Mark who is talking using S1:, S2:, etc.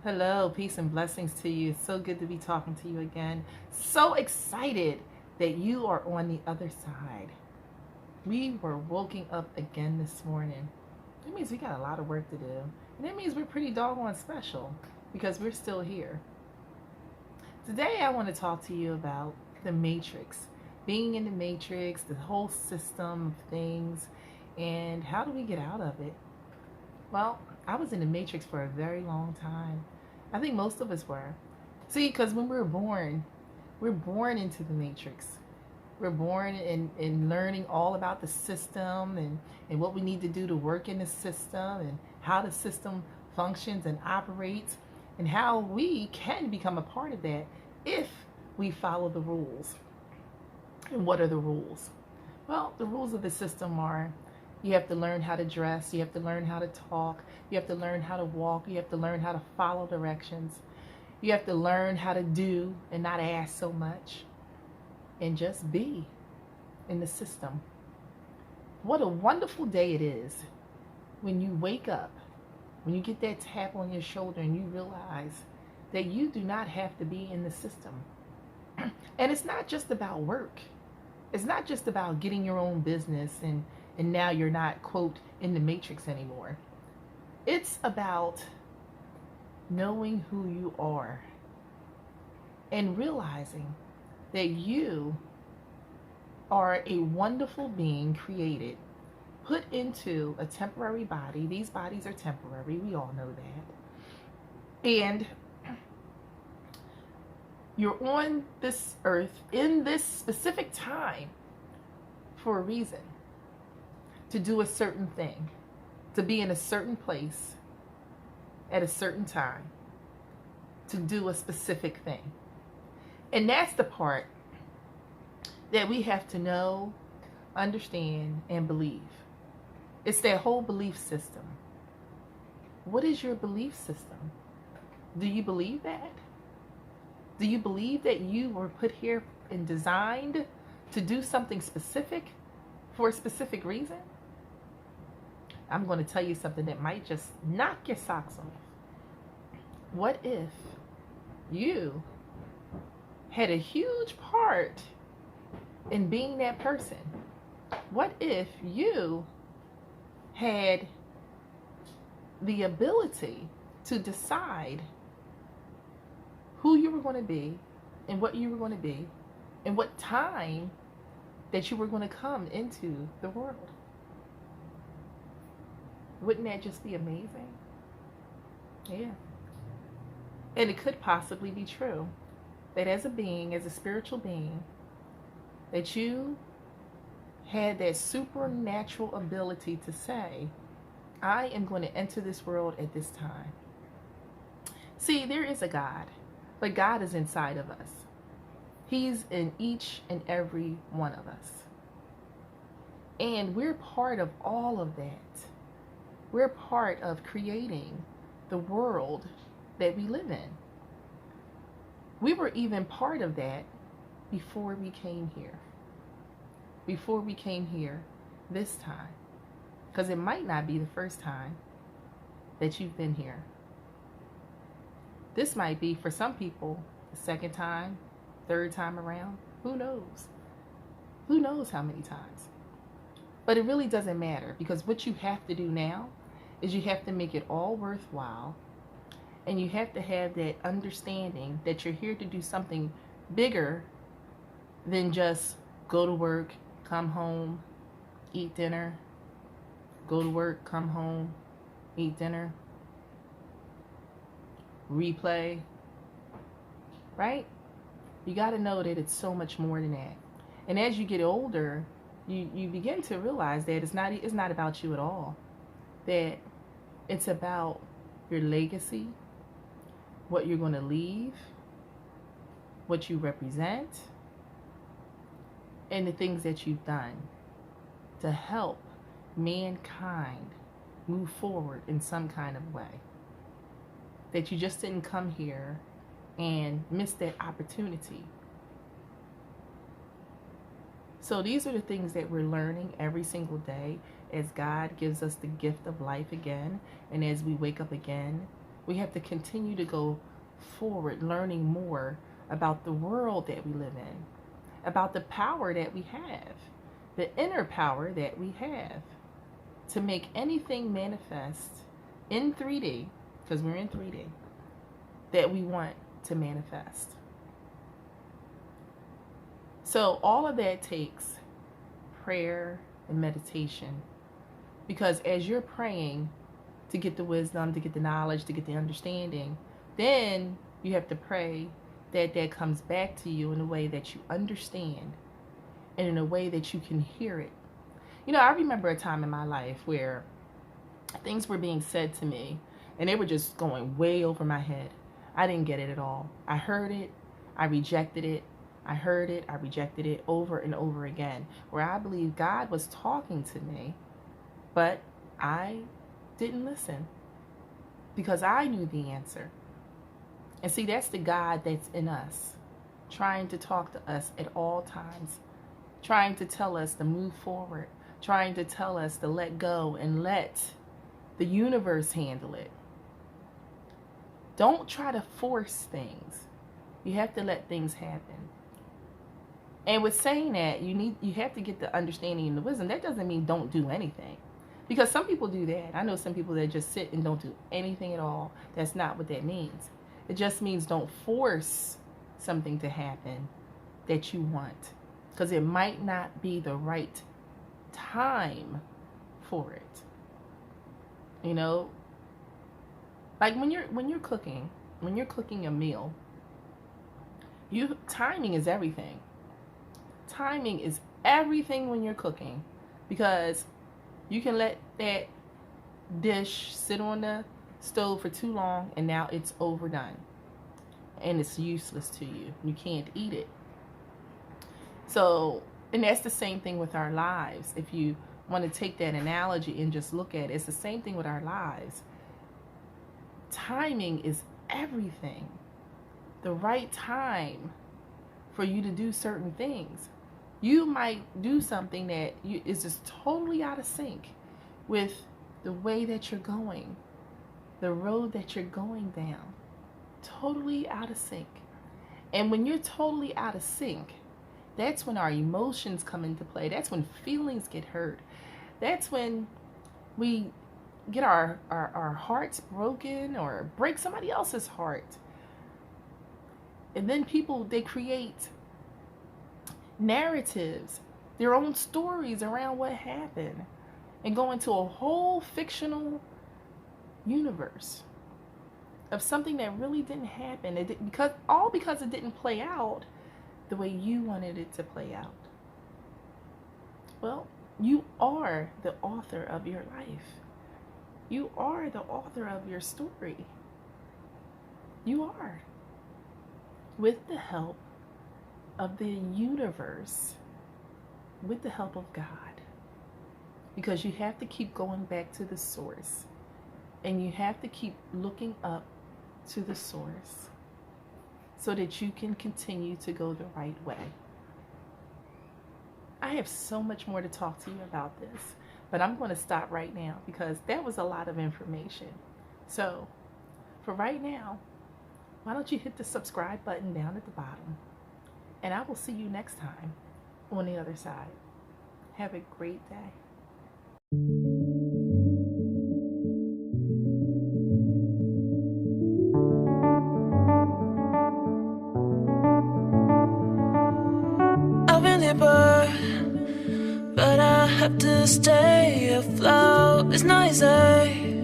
S1: Hello, peace and blessings to you. It's so good to be talking to you again. So excited that you are on the other side. We were woken up again this morning. That means we got a lot of work to do. And that means we're pretty doggone special because we're still here. Today, I want to talk to you about the matrix. Being in the matrix, the whole system of things, and how do we get out of it? Well, I was in the matrix for a very long time. I think most of us were. See, because when we're born into the matrix. We're born in learning all about the system and what we need to do to work in the system and how the system functions and operates and how we can become a part of that if we follow the rules. And what are the rules? Well, the rules of the system are you have to learn how to dress, you have to learn how to talk, you have to learn how to walk, you have to learn how to follow directions, you have to learn how to do and not ask so much and just be in the system. What a wonderful day it is when you wake up, when you get that tap on your shoulder and you realize that you do not have to be in the system. And it's not just about work. It's not just about getting your own business and now you're not, quote, in the matrix anymore. It's about knowing who you are and realizing that you are a wonderful being created, put into a temporary body. These bodies are temporary. We all know that. And you're on this earth in this specific time for a reason. To do a certain thing, to be in a certain place at a certain time, to do a specific thing. And that's the part that we have to know, understand, and believe. It's that whole belief system. What is your belief system? Do you believe that? Do you believe that you were put here and designed to do something specific for a specific reason? I'm going to tell you something that might just knock your socks off. What if you had a huge part in being that person? What if you had the ability to decide who you were going to be and what you were going to be and what time that you were going to come into the world? Wouldn't that just be amazing? Yeah. And it could possibly be true that as a being, as a spiritual being, that you had that supernatural ability to say, I am going to enter this world at this time. See, there is a God, but God is inside of us. He's in each and every one of us. And we're part of all of that. We're part of creating the world that we live in. We were even part of that before we came here. Before we came here this time. Because it might not be the first time that you've been here. This might be, for some people, the second time, third time around. Who knows? Who knows how many times? But it really doesn't matter, because what you have to do now is you have to make it all worthwhile, and you have to have that understanding that you're here to do something bigger than just go to work, come home, eat dinner, go to work, come home, eat dinner, replay, right? You got to know that it's so much more than that. And as you get older, you begin to realize that it's not about you at all. That it's about your legacy, what you're going to leave, what you represent, and the things that you've done to help mankind move forward in some kind of way. That you just didn't come here and miss that opportunity. So these are the things that we're learning every single day as God gives us the gift of life again, and as we wake up again We have to continue to go forward, learning more about the world that we live in, about the power that we have, the inner power that we have to make anything manifest in 3D, because we're in 3D, that we want to manifest. So all of that takes prayer and meditation, because as you're praying to get the wisdom, to get the knowledge, to get the understanding, then you have to pray that that comes back to you in a way that you understand and in a way that you can hear it. You know, I remember a time in my life where things were being said to me and they were just going way over my head. I didn't get it at all. I heard it, I rejected it. I heard it, I rejected it over and over again, where I believe God was talking to me, but I didn't listen because I knew the answer. And see, that's the God that's in us, trying to talk to us at all times, trying to tell us to move forward, trying to tell us to let go and let the universe handle it. Don't try to force things. You have to let things happen. And with saying that, you have to get the understanding and the wisdom. That doesn't mean don't do anything. Because some people do that. I know some people that just sit and don't do anything at all. That's not what that means. It just means don't force something to happen that you want. Because it might not be the right time for it. You know? Like when you're cooking a meal, timing is everything. Timing is everything when you're cooking, because you can let that dish sit on the stove for too long and now it's overdone and it's useless to you. You can't eat it. So, and that's the same thing with our lives. If you want to take that analogy and just look at it, it's the same thing with our lives. Timing is everything. The right time for you to do certain things. You might do something that is just totally out of sync with the way that you're going, the road that you're going down. Totally out of sync. And when you're totally out of sync, that's when our emotions come into play. That's when feelings get hurt. That's when we get our hearts broken or break somebody else's heart. And then people, they create narratives, their own stories around what happened, and go into a whole fictional universe of something that really didn't happen. Because it didn't play out the way you wanted it to play out. Well, you are the author of your life. You are the author of your story. You are. With the help of the universe, with the help of God. Because you have to keep going back to the source. And you have to keep looking up to the source so that you can continue to go the right way. I have so much more to talk to you about this, but I'm going to stop right now because that was a lot of information. So for right now, why don't you hit the subscribe button down at the bottom, and I will see you next time on the other side. Have a great day.
S2: But I have to stay afloat. It's not easy.